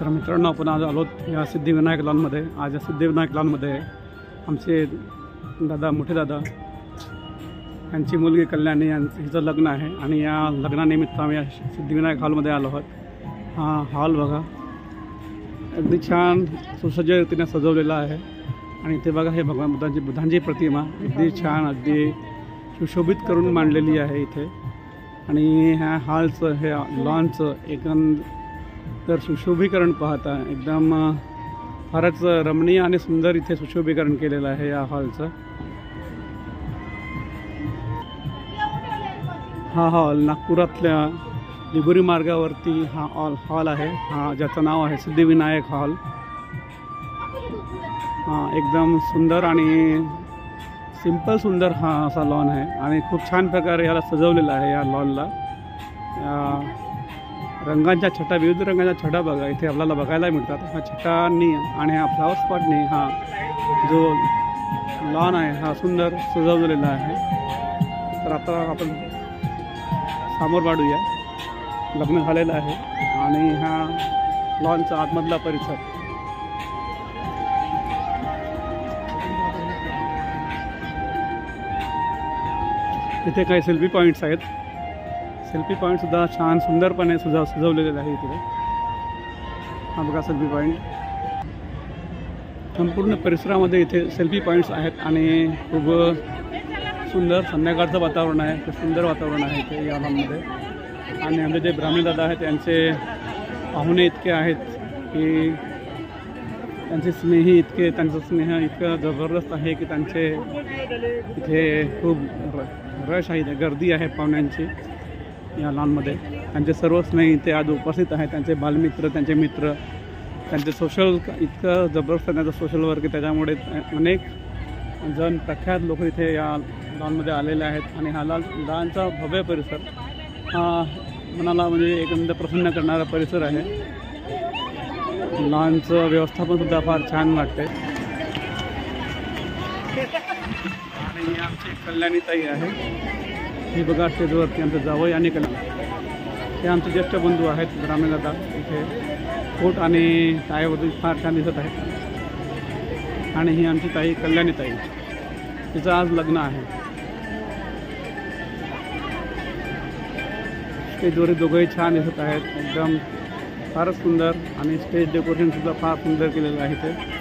तर मित्रांनो, आपण आज आलो या सिद्धिविनायक लॉनमध्ये. आज या सिद्धिविनायक लॉनमध्ये आमचे दादा, मोठे दादा यांची मुलगी कल्याणी हिचं लग्न आहे आणि या लग्नानिमित्त आम्ही या सिद्धिविनायक हॉलमध्ये आलो आहोत. हा हॉल बघा, अगदी छान सुसज्ज रीतीने सजवलेला आहे. आणि इथे बघा, हे भगवान बुद्धांची प्रतिमा अगदी छान, अगदी सुशोभित करून मांडलेली आहे इथे. आणि ह्या हॉलचं, हे लॉनचं एकंदर सुशोभीकरण पाहता एकदम फारच रमणीय आणि सुंदर इथे सुशोभीकरण केलेलं आहे या हॉलचं. हा हॉल नागपुरातल्या लिगोरी मार्गावरती हा हॉल आहे, हा ज्याचं नाव आहे सिद्धिविनायक हॉल. एकदम सुंदर आणि सिंपल सुंदर हा असा लॉन आहे आणि खूप छान प्रकारे याला सजवलेलं आहे. या लॉनला रंगांच्या छटा, विविध रंगाच्या छटा बघा इथे आपल्याला बघायला मिळतात. ह्या छटांनी आणि ह्या फ्लावर स्पॉटनी हा जो लॉन आहे हा सुंदर सजवलेला आहे. तर आता आपण समोर वाढूया. लग्न झालेलं आहे आणि हा लॉनचा आतमधला परिसर. इथे काही सेल्फी पॉईंट्स आहेत. सेल्फी पॉईंटसुद्धा छान सुंदरपणे सजवलेले आहे इथे. हा बघा सेल्फी पॉईंट. संपूर्ण परिसरामध्ये इथे सेल्फी पॉईंट्स आहेत आणि खूप सुंदर संध्याकाळचं वातावरण आहे. खूप सुंदर वातावरण आहे इथे या हॉलमध्ये. आणि आमचे जे ब्राह्मण दादा आहेत त्यांचे पाहुणे इतके आहेत की त्यांचे स्नेही इतके, त्यांचं स्नेह इतकं जबरदस्त आहे की त्यांचे इथे खूप रश आहे, गर्दी आहे पाहुण्यांची या लॉनमध्ये. त्यांचे सर्व स्नेही इथे आज उपस्थित आहेत. त्यांचे बालमित्र, त्यांचे मित्र, त्यांचे सोशल इतकं जबरदस्त त्यांचं सोशल वर्क, त्याच्यामुळे अनेक जण प्रख्यात लोक इथे या लॉनमध्ये आलेले आहेत. आणि हा लॉनचा भव्य परिसर हा मनाला म्हणजे एकंदर प्रसन्न करणारा परिसर आहे. लॉनचं व्यवस्थापनसुद्धा फार छान वाटते. आणि आमची कल्याणी ताई आहे, ही बघा स्टेजवरती आमचं जावई आणि कल्याणी, हे आमचे ज्येष्ठ बंधू आहेत ब्राह्मण दादा. इथे कोट आणि टायवरती फार छान दिसत आहेत. आणि ही आमची ताई कल्याणी ताई, तिचं आज लग्न आहे. स्टेजवर दोघंही छान दिसत आहेत, एकदम फारच सुंदर. आणि स्टेज डेकोरेशनसुद्धा फार सुंदर केलेलं आहे इथे.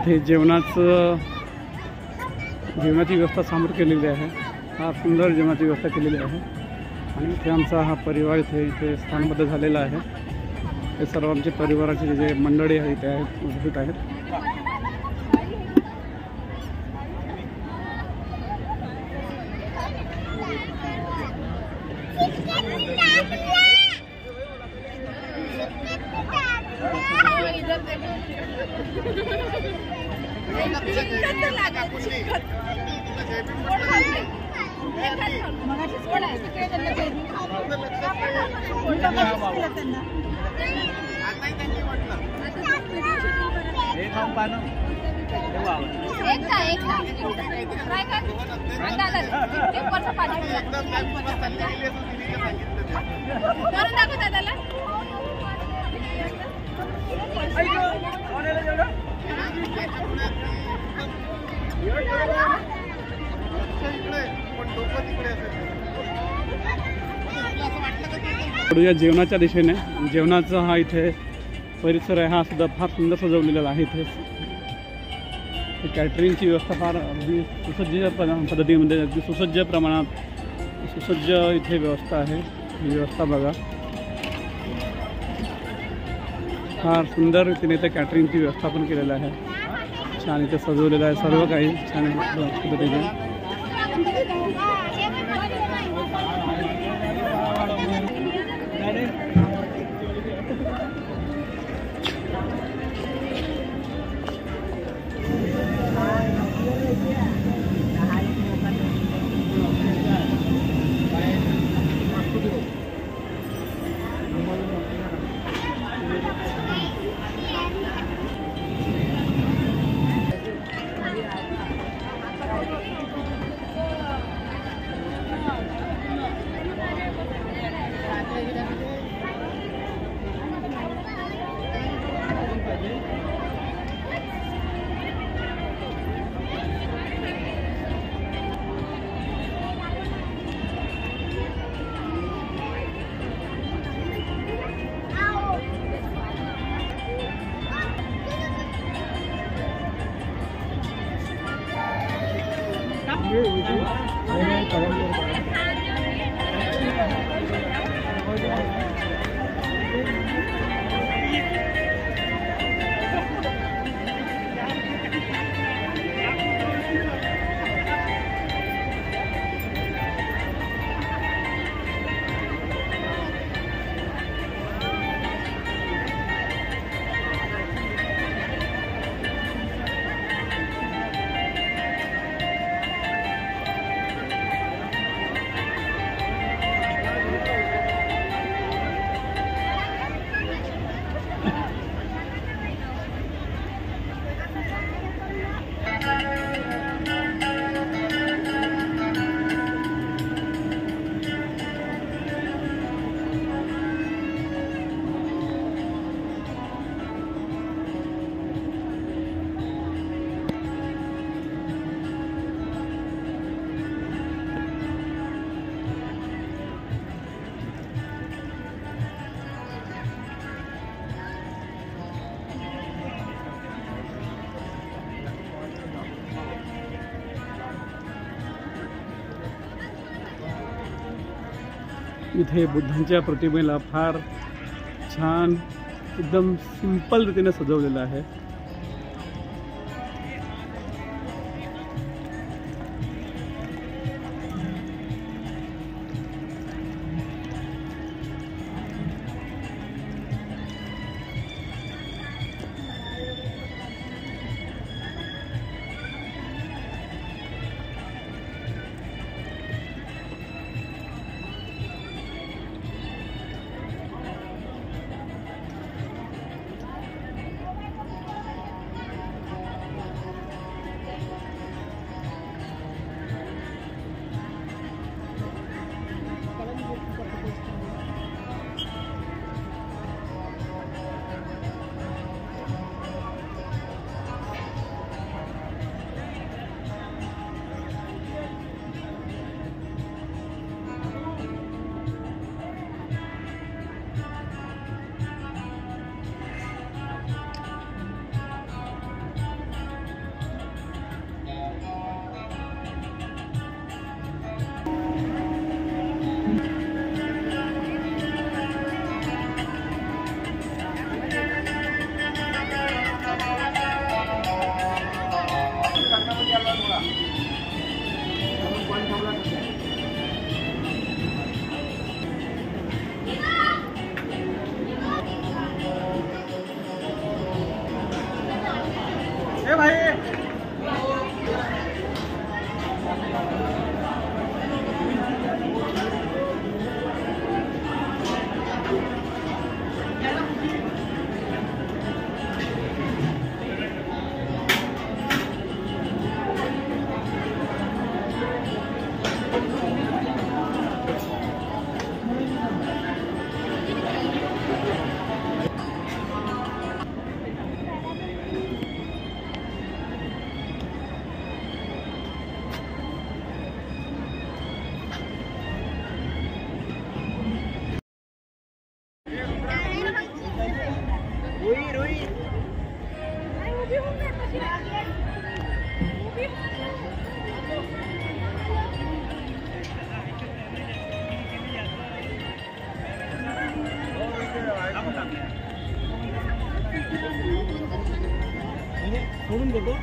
इथे जेवणाची व्यवस्था समोर केलेली आहे. फार सुंदर जेवणाची व्यवस्था केलेली आहे. आणि इथे आमचा हा परिवार इथे स्थानबद्ध झालेला आहे. हे सर्व आमचे परिवाराचे जे मंडळी आहेत ते उपस्थित आहेत. या जेवणाच्या दिशेने जेवणाचा हा इथे परिसर आहे, हा सुद्धा फार सुंदर सजवलेला आहे. इथे कॅटरिंगची व्यवस्था फार अगदी सुसज्ज पद्धतीमध्ये अगदी सुसज्ज प्रमाणात सुसज्ज इथे व्यवस्था आहे. ही व्यवस्था बघा, फार सुंदर रीतीने इथे कॅटरिंगची व्यवस्था पण केलेलं आहे. छान इथे सजवलेलं आहे सर्व काही छान पद्धतीने. इथे बुद्धांच्या प्रतिमेला फार छान एकदम सिंपल रीतीने सजवलेलं आहे. सोडून देतो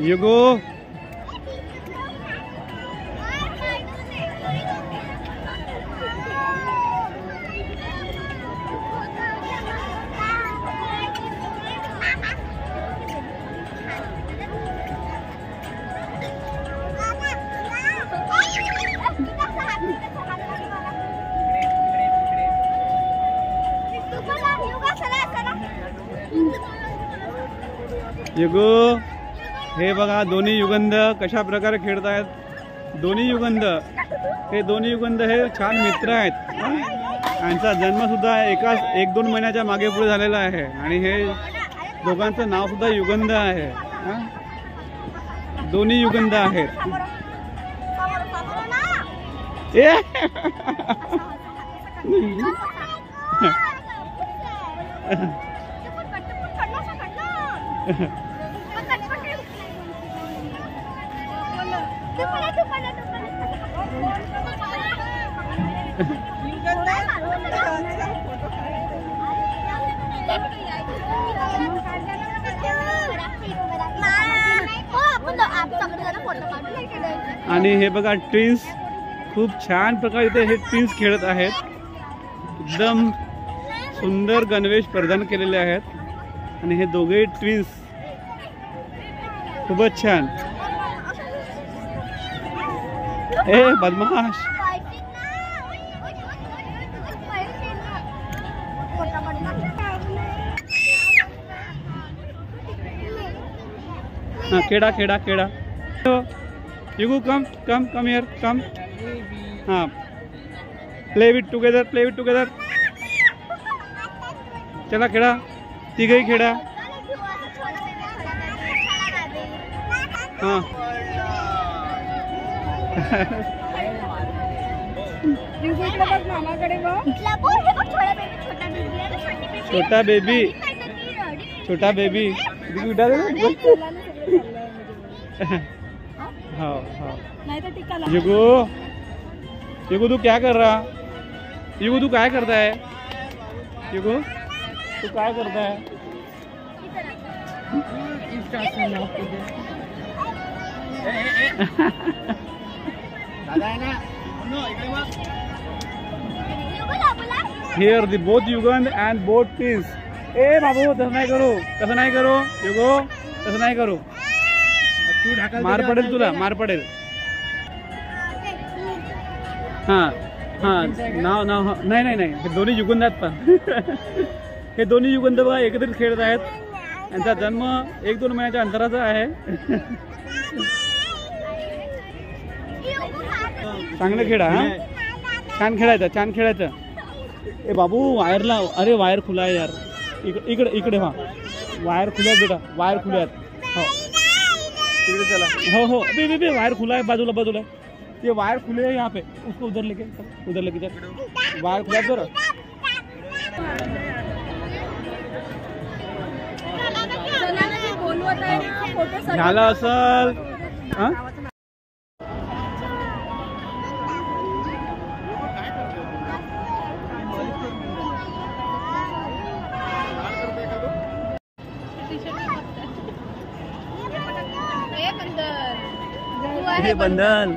युगो युगो हे बघा दोन्ही युगंध कशा प्रकारे खेळत आहेत. दोन्ही युगंध हे छान मित्र आहेत. यांचा जन्म सुद्धा एकाच 1-2 महिन्याच्या मागे पुढे झालेला आहे आणि हे दोघांचं नाव सुद्धा युगंध आहे. दोन्ही युगंध आहेत. आणि हे बघा ट्विन्स खूप छान प्रकारे इथे हे ट्विन्स खेळत आहेत. एकदम सुंदर गणवेश परिधान केलेले आहेत आणि हे दोघे ट्विन्स खूपच छान. ए बदमाश. हाँ केड़ा केड़ा केड़ा. युगू कम कम कम हियर कम. हाँ प्ले विथ टुगेदर. चला खेळा, तिघही खेळा. हां छोटा बेबी उठा दे. हाँ युगू तू क्या कर रहा? युगू तू काय करता है? युगू तू काय करता है? Here the both Yugan and both twins. ए बाबू तसं नाही करू युगो, तसं नाही करू. मार पडेल तुला, मार पडेल. हां नाव नाही हे दोन्ही युगंध आहेत पण हे दोन्ही युगंध बघा एकत्रित खेळत आहेत. यांचा जन्म 1-2 महिन्याच्या अंतराचा आहे. चांगलं खेळा. हा छान खेळायचं. ए बाबू वायरला, अरे वायर खुला आहे यार. इकडे हा वायर खुल्या बेटा, वायर खुल्यात. हो इकडे चला. हो बे वायर खुला है. बाजूला ये वायर खुले है यहाँ पे. उसको उधर लेके चल. वायर खुला जरा. झालं असल. हे बंधन.